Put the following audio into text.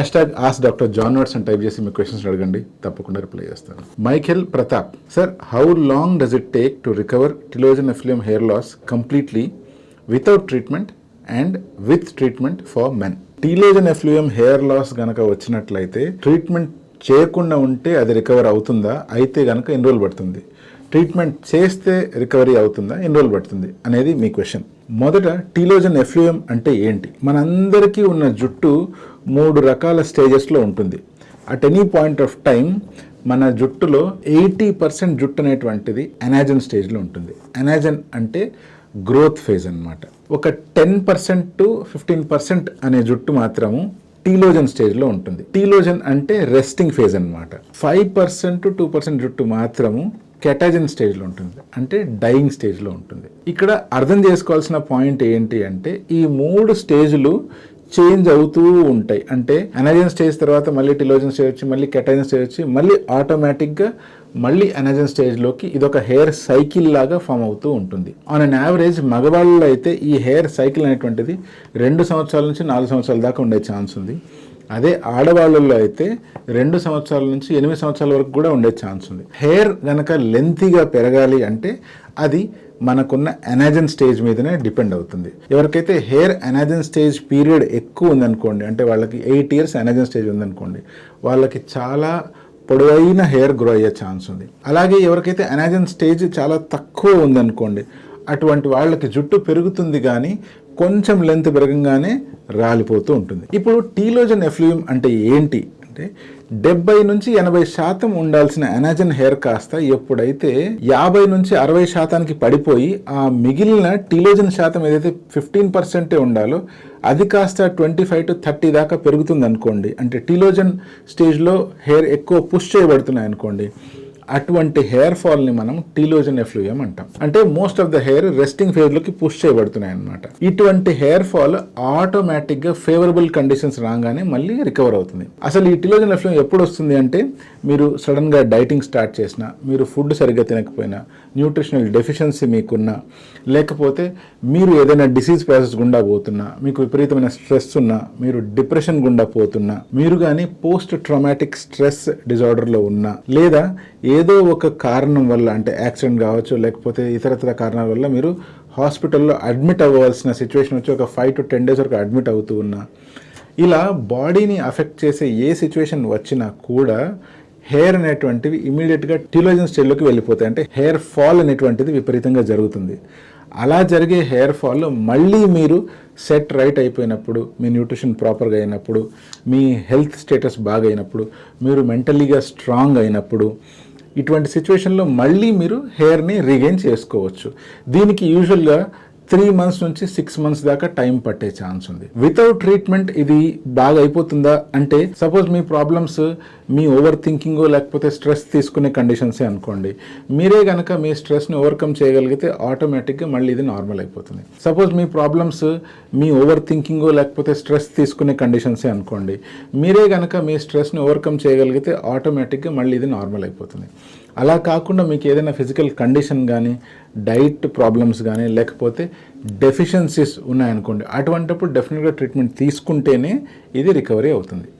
Hash doctor John notes అని type చేసి మీ క్వశ్చన్స్ అడగండి, తప్పకుండా రిప్లై చేస్తాను. Michael Pratap sir, how long does it take to recover telogen effluvium hair loss completely without treatment and with treatment for men? Telogen effluvium hair loss గనక వచ్చినట్లయితే treatment చేయకుండా ఉంటే అది రికవర్ అవుతుందా, అయితే గనక ఎన్ని రోజులు పడుతుంది, ట్రీట్మెంట్ చేస్తే రికవరీ అవుతుందా, ఎన్ని రోజులు పడుతుంది అనేది మీ క్వశ్చన్. మొదట టిలోజన్ ఎఫ్లూయం అంటే ఏంటి? మనందరికీ ఉన్న జుట్టు 3 రకాల స్టేజెస్లో ఉంటుంది. At any point of time మన జుట్టులో 80% జుట్టు అనేటువంటిది అనాజన్ స్టేజ్లో ఉంటుంది. అనాజన్ అంటే గ్రోత్ ఫేజ్ అన్నమాట. ఒక 10% to 15% అనే జుట్టు మాత్రము టీలోజన్ స్టేజ్లో ఉంటుంది. టీలోజన్ అంటే రెస్టింగ్ ఫేజ్ అన్నమాట. 5% to 2% జుట్టు మాత్రము కెటాజన్ స్టేజ్లో ఉంటుంది, అంటే డైయింగ్ స్టేజ్లో ఉంటుంది. ఇక్కడ అర్థం చేసుకోవాల్సిన పాయింట్ ఏంటి అంటే ఈ 3 స్టేజ్లు చేంజ్ అవుతూ ఉంటాయి. అంటే అనాజన్ స్టేజ్ తర్వాత మళ్ళీ టిలోజన్ స్టేజ్ వచ్చి మళ్ళీ కెటాజన్ స్టేజ్ వచ్చి మళ్ళీ ఆటోమేటిక్గా మళ్ళీ అనాజన్ స్టేజ్లోకి ఇదొక హెయిర్ సైకిల్ లాగా ఫామ్ అవుతూ ఉంటుంది. ఆన్ అన్ యావరేజ్ మగవాళ్ళలో అయితే ఈ హెయిర్ సైకిల్ అనేటువంటిది 2 సంవత్సరాల నుంచి 4 సంవత్సరాల దాకా ఉండే ఛాన్స్ ఉంది. అదే ఆడవాళ్ళల్లో అయితే 2 సంవత్సరాల నుంచి 8 సంవత్సరాల వరకు కూడా ఉండే ఛాన్స్ ఉంది. హెయిర్ కనుక లెంతీగా పెరగాలి అంటే అది మనకున్న అనాజన్ స్టేజ్ మీదనే డిపెండ్ అవుతుంది. ఎవరికైతే హెయిర్ అనాజన్ స్టేజ్ పీరియడ్ ఎక్కువ ఉందనుకోండి, అంటే వాళ్ళకి 8 years అనాజన్ స్టేజ్ ఉందనుకోండి, వాళ్ళకి చాలా పొడవైన హెయిర్ గ్రో అయ్యే ఛాన్స్ ఉంది. అలాగే ఎవరికైతే అనాజన్ స్టేజ్ చాలా తక్కువ ఉందనుకోండి, అటువంటి వాళ్ళకి జుట్టు పెరుగుతుంది కానీ కొంచెం లెంత్ పెరగంగానే రాలిపోతూ ఉంటుంది. ఇప్పుడు టీలోజన్ ఎఫ్లూయం అంటే ఏంటి అంటే 70 నుంచి 80% ఉండాల్సిన అనాజన్ హెయిర్ కాస్త ఎప్పుడైతే 50 నుంచి 60% పడిపోయి ఆ మిగిలిన టీలోజన్ శాతం ఏదైతే 15% ఉండాలో అది కాస్త 25 to 30 దాకా పెరుగుతుంది అనుకోండి, అంటే టీలోజన్ స్టేజ్లో హెయిర్ ఎక్కువ పుష్ చేయబడుతున్నాయి అనుకోండి, అటువంటి హెయిర్ ఫాల్ని మనం టీలోజన్ ఎఫ్లూయం అంటాం. అంటే most of the hair resting ఫేజ్లోకి పుష్ చేయబడుతున్నాయి అన్నమాట. ఇటువంటి హెయిర్ ఫాల్ ఆటోమేటిక్గా ఫేవరబుల్ కండిషన్స్ రాగానే మళ్ళీ రికవర్ అవుతుంది. అసలు ఈ టీలోజన్ ఎఫ్లూయం ఎప్పుడు వస్తుంది అంటే మీరు సడన్గా డైటింగ్ స్టార్ట్ చేసినా, మీరు ఫుడ్ సరిగ్గా తినకపోయినా, న్యూట్రిషనల్ డెఫిషియన్సీ మీకున్నా, లేకపోతే మీరు ఏదైనా డిసీజ్ ప్రాసెస్ గుండా పోతున్నా, మీకు విపరీతమైన స్ట్రెస్ ఉన్నా, మీరు డిప్రెషన్ గుండా పోతున్నా, మీరు కానీ పోస్ట్ ట్రామాటిక్ స్ట్రెస్ డిజార్డర్లో ఉన్నా, లేదా ఏదో ఒక కారణం వల్ల అంటే యాక్సిడెంట్ కావచ్చు, లేకపోతే ఇతరత్ర కారణాల వల్ల మీరు హాస్పిటల్లో అడ్మిట్ అవ్వాల్సిన సిచ్యువేషన్ వచ్చి ఒక 5 to 10 days వరకు అడ్మిట్ అవుతూ ఉన్నా, ఇలా బాడీని అఫెక్ట్ చేసే ఏ సిచ్యువేషన్ వచ్చినా కూడా హెయిర్ అనేటువంటివి ఇమీడియట్గా టీలోజన్ స్టేజ్లోకి వెళ్ళిపోతాయి. అంటే హెయిర్ ఫాల్ అనేటువంటిది విపరీతంగా జరుగుతుంది. అలా జరిగే హెయిర్ ఫాల్ మళ్ళీ మీరు సెట్ రైట్ అయిపోయినప్పుడు, మీ న్యూట్రిషన్ ప్రాపర్గా అయినప్పుడు, మీ హెల్త్ స్టేటస్ బాగా అయినప్పుడు, మీరు మెంటలీగా స్ట్రాంగ్ అయినప్పుడు, ఇటువంటి సిచ్యువేషన్లో మళ్ళీ మీరు హెయిర్ని రీగెయిన్ చేసుకోవచ్చు. దీనికి యూజువల్గా 3 months నుంచి 6 months దాకా టైం పట్టే ఛాన్స్ ఉంది. వితౌట్ ట్రీట్మెంట్ ఇది బాగా అయిపోతుందా అంటే, సపోజ్ మీ ప్రాబ్లమ్స్ మీ ఓవర్ థింకింగో లేకపోతే స్ట్రెస్ తీసుకునే కండిషన్సే అనుకోండి, మీరే కనుక మీ స్ట్రెస్ని ఓవర్కమ్ చేయగలిగితే ఆటోమేటిక్గా మళ్ళీ ఇది నార్మల్ అయిపోతుంది. సపోజ్ మీ ప్రాబ్లమ్స్ మీ ఓవర్ థింకింగో లేకపోతే స్ట్రెస్ తీసుకునే కండిషన్సే అనుకోండి, మీరే కనుక మీ స్ట్రెస్ని ఓవర్కమ్ చేయగలిగితే ఆటోమేటిక్గా మళ్ళీ ఇది నార్మల్ అయిపోతుంది. అలా కాకుండా మీకు ఏదైనా ఫిజికల్ కండిషన్ కానీ, డైట్ ప్రాబ్లమ్స్ కానీ, లేకపోతే డెఫిషియన్సీస్ ఉన్నాయనుకోండి, అటువంటిప్పుడు డెఫినెట్గా ట్రీట్మెంట్ తీసుకుంటేనే ఇది రికవరీ అవుతుంది.